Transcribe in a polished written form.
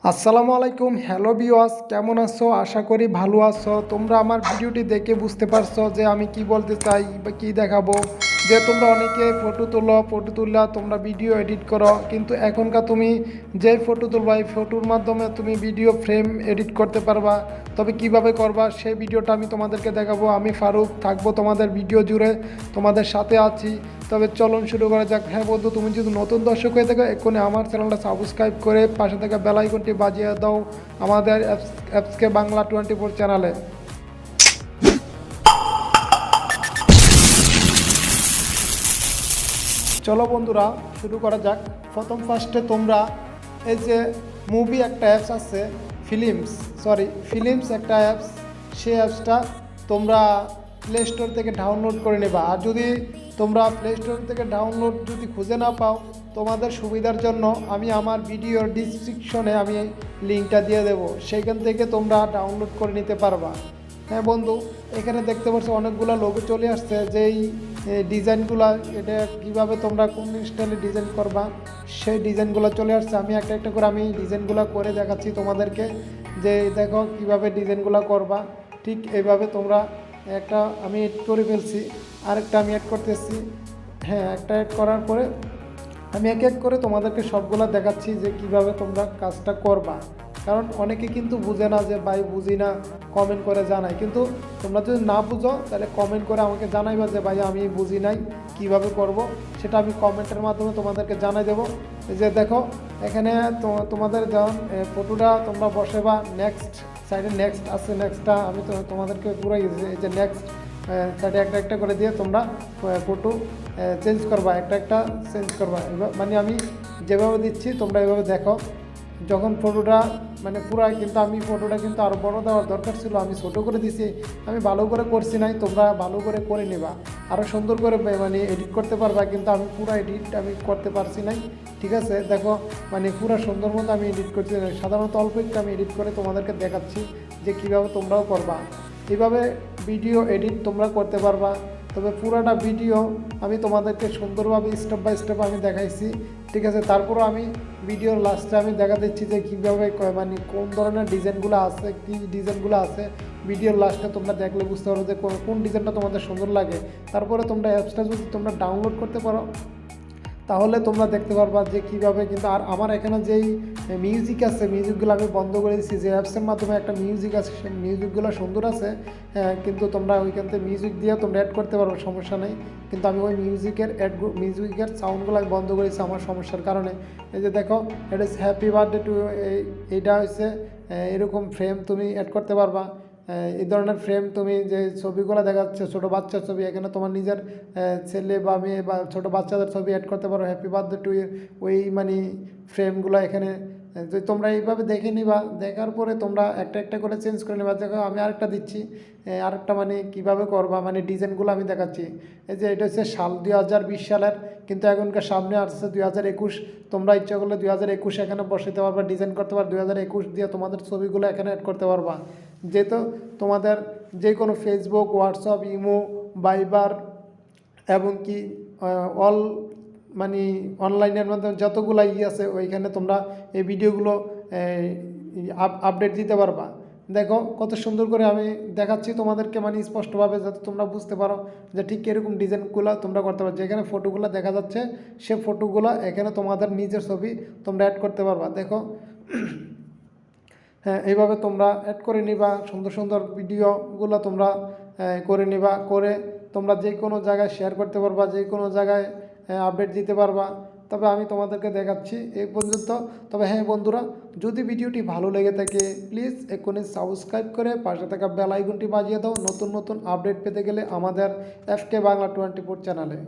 আসসালামু আলাইকুম, hello viewers, কেমন আছো? আশা করি ভালো আছো। তোমরা আমার ভিডিওটি দেখে বুঝতে পারছো যে আমি কি বলতে চাই বা কী দেখাবো। যে তোমরা অনেকে ফটো তুললা তোমরা ভিডিও এডিট করো, কিন্তু এখনকার তুমি যে ফটো তুলবা এই ফটোর মাধ্যমে তুমি ভিডিও ফ্রেম এডিট করতে পারবা। তবে কিভাবে করবা সেই ভিডিওটা আমি তোমাদেরকে দেখাবো। আমি ফারুক থাকবো তোমাদের ভিডিও জুড়ে, তোমাদের সাথে আছি। তবে চলুন শুরু করা যাক। হ্যাঁ বন্ধু, তুমি যদি নতুন দর্শক হয়ে থাকো এক্ষুনি আমার চ্যানেলটা সাবস্ক্রাইব করে পাশে থাকা বেল আইকনটি বাজিয়ে দাও আমাদের অ্যাপসকে বাংলা 24 চ্যানেলে। চলো বন্ধুরা শুরু করা যাক। ফার্স্টে তোমরা এই যে মুভি একটা অ্যাপস আছে, ফিল্মস একটা অ্যাপস, সেই অ্যাপসটা তোমরা প্লে স্টোর থেকে ডাউনলোড করে নেবা। আর যদি তোমরা প্লে স্টোর থেকে ডাউনলোড যদি খুঁজে না পাও, তোমাদের সুবিধার জন্য আমি আমার ভিডিওর ডিসক্রিপশনে আমি লিঙ্কটা দিয়ে দেবো, সেইখান থেকে তোমরা ডাউনলোড করে নিতে পারবা। হ্যাঁ বন্ধু, এখানে দেখতে পাচ্ছ অনেকগুলো লোগো চলে আসছে, যেই ডিজাইনগুলো, এটা কীভাবে তোমরা কোন স্টাইলে ডিজাইন করবা সেই ডিজাইনগুলো চলে আসছে। আমি একটা একটা করে আমি ডিজাইনগুলো করে দেখাচ্ছি তোমাদেরকে, যে দেখো কীভাবে ডিজাইনগুলো করবা। ঠিক এইভাবে তোমরা একটা আমি এড করে ফেলছি, আরেকটা আমি অ্যাড করতেছি। হ্যাঁ, একটা অ্যাড করার পরে আমি এক এক করে তোমাদেরকে সবগুলো দেখাচ্ছি যে কিভাবে তোমরা কাজটা করবা। কারণ অনেকে কিন্তু বুঝে না, যে ভাই বুঝি না, কমেন্ট করে জানাই। কিন্তু তোমরা যদি না বুঝো তাহলে কমেন্ট করে আমাকে জানাইবা যে ভাই আমি বুঝি নাই, কিভাবে করব সেটা আমি কমেন্টের মাধ্যমে তোমাদেরকে জানাই দেবো। যে দেখো এখানে তোমাদের যখন ফটোটা তোমরা বসেবা, নেক্সট সাইডে নেক্সট আছে, নেক্সটটা আমি তোমাদেরকে পুরাই এই যে নেক্সট সাইডে একটা একটা করে দিয়ে তোমরা ফটো চেঞ্জ করবা, একটা চেঞ্জ করবা। মানে আমি যেভাবে দিচ্ছি তোমরা এভাবে দেখো। যখন ফটোটা মানে পুরো, কিন্তু আমি ফটোটা কিন্তু আরও বড় দেওয়ার দরকার ছিল, আমি ছোটো করে দিছি। আমি ভালো করে করছি নাই, তোমরা ভালো করে নিবা, আরও সুন্দর করে মানে এডিট করতে পারবা। কিন্তু আমি পুরো এডিট আমি করতে পারছি নাই, ঠিক আছে। দেখো মানে পুরো সুন্দর মতো আমি এডিট করছি না, সাধারণত অল্প একটু আমি এডিট করে তোমাদেরকে দেখাচ্ছি যে কীভাবে তোমরাও করবা। এইভাবে ভিডিও এডিট তোমরা করতে পারবা। তবে পুরোটা ভিডিও আমি তোমাদেরকে সুন্দরভাবে স্টেপ বাই স্টেপ আমি দেখাইছি, ঠিক আছে। তারপরও আমি ভিডিওর লাস্টে আমি দেখা দিচ্ছি যে কীভাবে মানে কোন ধরনের ডিজাইনগুলো আছে, কী ডিজাইনগুলো আছে। ভিডিওর লাস্টে তোমরা দেখলে বুঝতে পারো যে কোন ডিজাইনটা তোমাদের সুন্দর লাগে। তারপরে তোমরা অ্যাপসটা যদি তোমরা ডাউনলোড করতে পারো তাহলে তোমরা দেখতে পারবা যে কীভাবে। কিন্তু আর আমার এখানে যেই মিউজিক আছে, মিউজিকগুলো আমি বন্ধ করে দিচ্ছি। যে অ্যাপসের মাধ্যমে একটা মিউজিক আছে, সেই মিউজিকগুলো সুন্দর আছে, কিন্তু তোমরা ওইখান থেকে মিউজিক দিয়ে তোমরা অ্যাড করতে পারো, সমস্যা নেই। কিন্তু আমি ওই মিউজিকের সাউন্ডগুলো আমি বন্ধ করেছি আমার সমস্যার কারণে। এই যে দেখো, এটা হচ্ছে হ্যাপি বার্থডে টু, এইটা হচ্ছে এরকম ফ্রেম তুমি অ্যাড করতে পারবা। এই ধরনের ফ্রেম তুমি যে ছবিগুলো দেখা যাচ্ছে ছোটো বাচ্চার ছবি, এখানে তোমার নিজের ছেলে বা মেয়ে বা ছোটো বাচ্চাদের ছবি অ্যাড করতে পারো হ্যাপি বার্থডে টু ওই মানে ফ্রেমগুলো এখানে। যদি তোমরা এইভাবে দেখে নিবা, দেখার পরে তোমরা একটা একটা করে চেঞ্জ করে নেবা। দেখো আমি আরেকটা দিচ্ছি, আরেকটা মানে কীভাবে করবা, মানে ডিজাইনগুলো আমি দেখাচ্ছি। এই যে এটা হচ্ছে সাল 2020 সালের, কিন্তু এখনকার সামনে আসছে 2021। তোমরা ইচ্ছা করলে 2021 এখানে বসাতে পারবা, ডিজাইন করতে পারবা। 2021 দিয়ে তোমাদের ছবিগুলো এখানে অ্যাড করতে পারবা। যেহেতু তোমাদের যে কোনো ফেসবুক, হোয়াটসঅ্যাপ, ইমো, ভাইবার এবং কি অল মানে অনলাইনের মাধ্যমে যতগুলো আছে ওইখানে তোমরা এই ভিডিওগুলো আপডেট দিতে পারবা। দেখো কত সুন্দর করে আমি দেখাচ্ছি তোমাদেরকে, মানে স্পষ্টভাবে, যাতে তোমরা বুঝতে পারো যে ঠিক কীরকম ডিজাইনগুলো তোমরা করতে পারো। যেখানে ফটোগুলো দেখা যাচ্ছে সে ফটোগুলো এখানে তোমাদের নিজের ছবি তোমরা অ্যাড করতে পারবা। দেখো হ্যাঁ, এইভাবে তোমরা অ্যাড করে নিবা। সুন্দর সুন্দর ভিডিওগুলো তোমরা করে নিবা, করে তোমরা যে কোনো জায়গায় শেয়ার করতে পারবা, যে কোনো জায়গায় আপডেট দিতে পারবা। তবে আমি তোমাদেরকে দেখাচ্ছি এই পর্যন্ত। তবে হ্যাঁ বন্ধুরা, যদি ভিডিওটি ভালো লেগে থাকে প্লিজ এক্ষুনি সাবস্ক্রাইব করে পাশে থাকা বেল আইকনটি বাজিয়ে দাও নতুন নতুন আপডেট পেতে গেলে আমাদের এফকে বাংলা 24 চ্যানেলে।